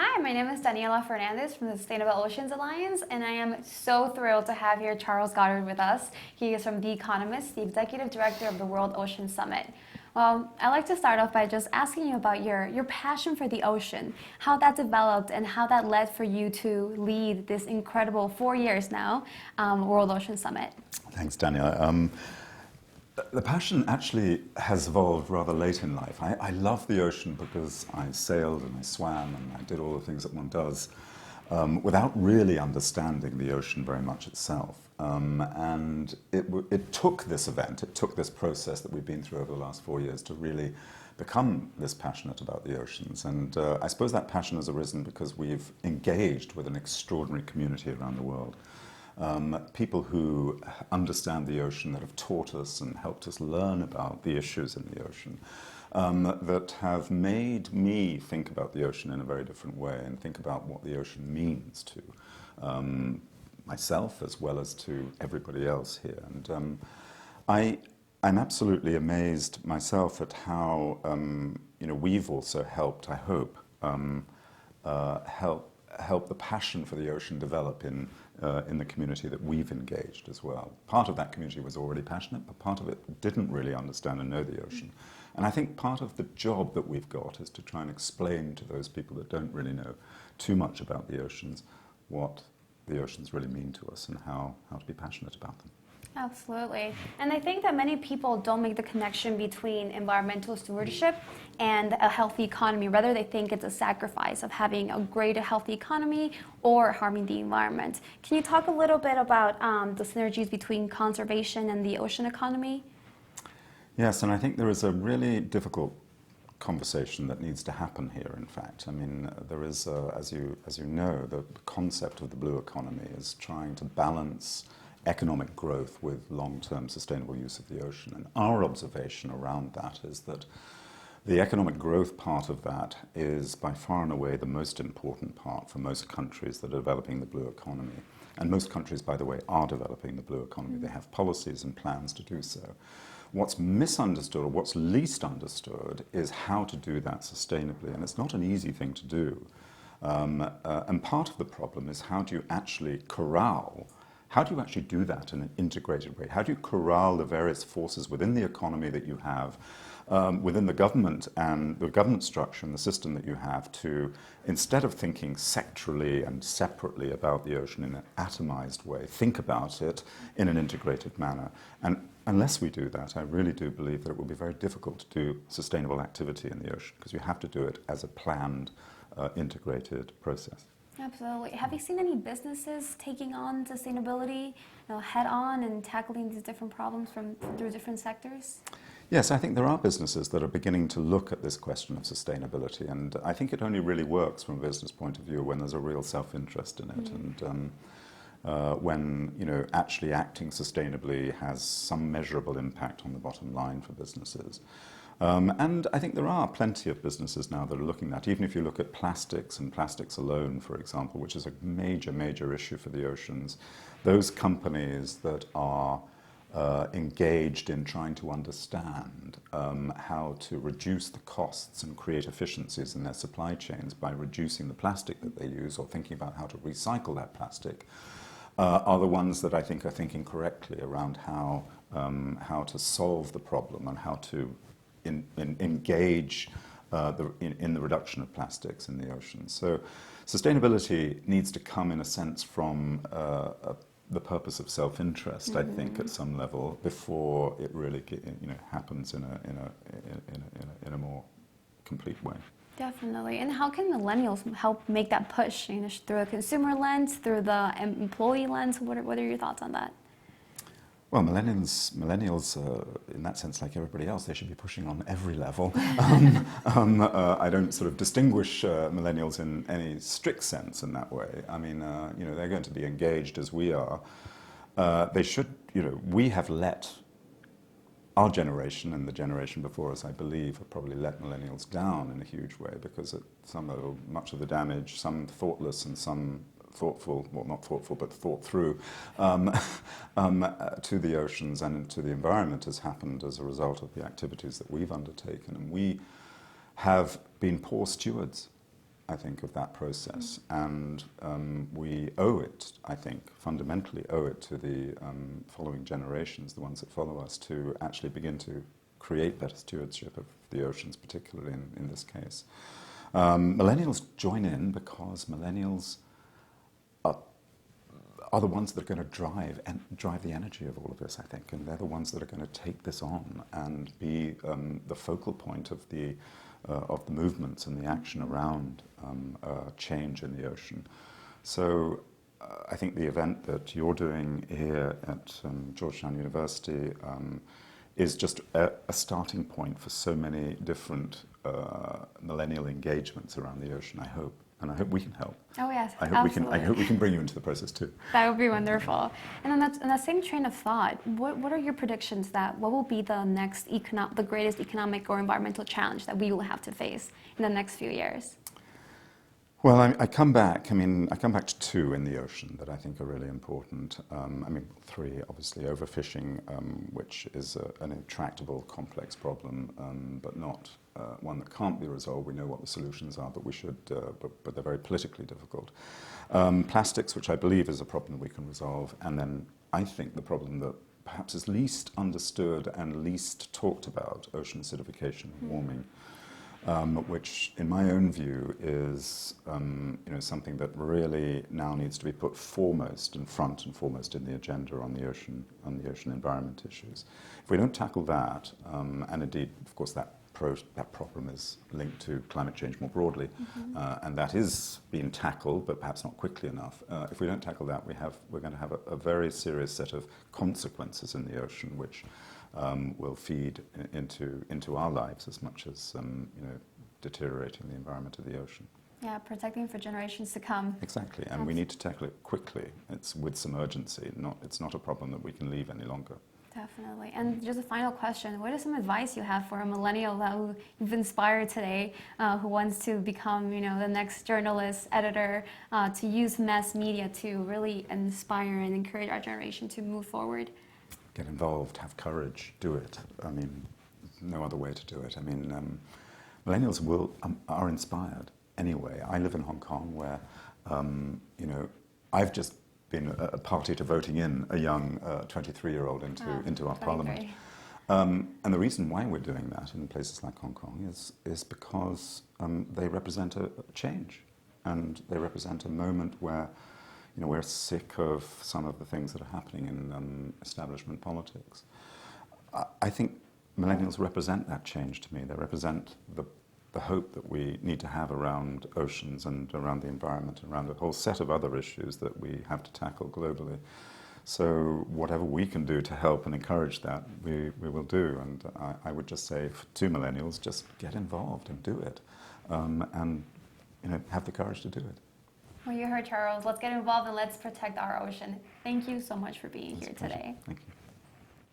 Hi, my name is Daniela Fernandez from the Sustainable Oceans Alliance, and I am so thrilled to have here Charles Goddard with us. He is from The Economist, the Executive Director of the World Ocean Summit. Well, I'd like to start off by just asking you about your passion for the ocean, how that developed and how that led for you to lead this incredible 4 years now World Ocean Summit. Thanks, Daniela. The passion actually has evolved rather late in life. I love the ocean because I sailed and I swam and I did all the things that one does without really understanding the ocean very much itself. And it took this event, it took this process that we've been through over the last 4 years to really become this passionate about the oceans. And I suppose that passion has arisen because we've engaged with an extraordinary community around the world. People who understand the ocean, that have taught us and helped us learn about the issues in the ocean, that have made me think about the ocean in a very different way and think about what the ocean means to myself as well as to everybody else here. And I'm absolutely amazed myself at how we've also helped, I hope, help the passion for the ocean develop in the community that we've engaged as well. Part of that community was already passionate, but part of it didn't really understand and know the ocean. And I think part of the job that we've got is to try and explain to those people that don't really know too much about the oceans what the oceans really mean to us and how to be passionate about them. Absolutely. And I think that many people don't make the connection between environmental stewardship and a healthy economy. Rather, they think it's a sacrifice of having a great, healthy economy or harming the environment. Can you talk a little bit about the synergies between conservation and the ocean economy? Yes, and I think there is a really difficult conversation that needs to happen here, in fact. I mean, there is, as you know, the concept of the blue economy is trying to balance economic growth with long-term sustainable use of the ocean. And our observation around that is that the economic growth part of that is by far and away the most important part for most countries that are developing the blue economy. And most countries, by the way, are developing the blue economy. They have policies and plans to do so. What's misunderstood, or what's least understood, is how to do that sustainably. And it's not an easy thing to do. And part of the problem is how do you actually do that in an integrated way? How do you corral the various forces within the economy that you have, within the government and the government structure and the system that you have to, instead of thinking sectorally and separately about the ocean in an atomized way, think about it in an integrated manner. And unless we do that, I really do believe that it will be very difficult to do sustainable activity in the ocean because you have to do it as a planned, integrated process. Absolutely. Have you seen any businesses taking on sustainability head on and tackling these different problems through different sectors? Yes, I think there are businesses that are beginning to look at this question of sustainability, and I think it only really works from a business point of view when there's a real self-interest in it, and when actually acting sustainably has some measurable impact on the bottom line for businesses. And I think there are plenty of businesses now that are looking at that. Even if you look at plastics and plastics alone, for example, which is a major, major issue for the oceans, those companies that are engaged in trying to understand how to reduce the costs and create efficiencies in their supply chains by reducing the plastic that they use or thinking about how to recycle that plastic are the ones that I think are thinking correctly around how to solve the problem and how to engage in the reduction of plastics in the ocean. So sustainability needs to come in a sense from the purpose of self-interest, I think, at some level before it really happens in a more complete way. Definitely. And how can millennials help make that push? Through a consumer lens, through the employee lens? What are your thoughts on that? Well, millennials, in that sense, like everybody else, they should be pushing on every level. I don't sort of distinguish millennials in any strict sense in that way. I mean, they're going to be engaged as we are. They should, we have let our generation and the generation before us, I believe, have probably let millennials down in a huge way because much of the damage, some thoughtless and some thoughtful, well, not thoughtful, but thought through, to the oceans and to the environment has happened as a result of the activities that we've undertaken. And we have been poor stewards I think, of that process. And we owe it, I think, fundamentally owe it to the following generations, the ones that follow us, to actually begin to create better stewardship of the oceans, particularly in this case. Millennials join in because millennials are the ones that are going to drive the energy of all of this, I think, and they're the ones that are going to take this on and be the focal point of the movements and the action around change in the ocean. So I think the event that you're doing here at Georgetown University is just a starting point for so many different millennial engagements around the ocean, I hope. And I hope we can help. Oh yes, I hope we can bring you into the process too. That would be wonderful. And on that same train of thought, what are your predictions what will be the next the greatest economic or environmental challenge that we will have to face in the next few years? Well, I come back to two in the ocean that I think are really important. Three, obviously, overfishing, which is an intractable, complex problem, but not one that can't be resolved. We know what the solutions are, but but they're very politically difficult. Plastics, which I believe is a problem we can resolve, and then I think the problem that perhaps is least understood and least talked about, ocean acidification and warming. Which, in my own view, is something that really now needs to be put front and foremost in the agenda on the ocean environment issues. If we don't tackle that, and indeed, of course, that problem is linked to climate change more broadly, and that is being tackled, but perhaps not quickly enough. If we don't tackle that, we're going to have a very serious set of consequences in the ocean, which will feed into our lives as much as deteriorating the environment of the ocean. Yeah, protecting for generations to come. Exactly, and we need to tackle it quickly. It's with some urgency. It's not a problem that we can leave any longer. Definitely. And just a final question: what is some advice you have for a millennial who you've inspired today, who wants to become, the next journalist, editor, to use mass media to really inspire and encourage our generation to move forward? Get involved, have courage, do it. No other way to do it. Millennials are inspired anyway. I live in Hong Kong, where I've just been a party to voting in a young 23-year-old into our parliament. And the reason why we're doing that in places like Hong Kong is because they represent a change, and they represent a moment where we're sick of some of the things that are happening in establishment politics. I think millennials represent that change to me. They represent the hope that we need to have around oceans and around the environment, and around a whole set of other issues that we have to tackle globally. So whatever we can do to help and encourage that, we will do. And I would just say to millennials, just get involved and do it, and have the courage to do it. Well, you heard Charles. Let's get involved and let's protect our ocean. Thank you so much for being here today. Thank you.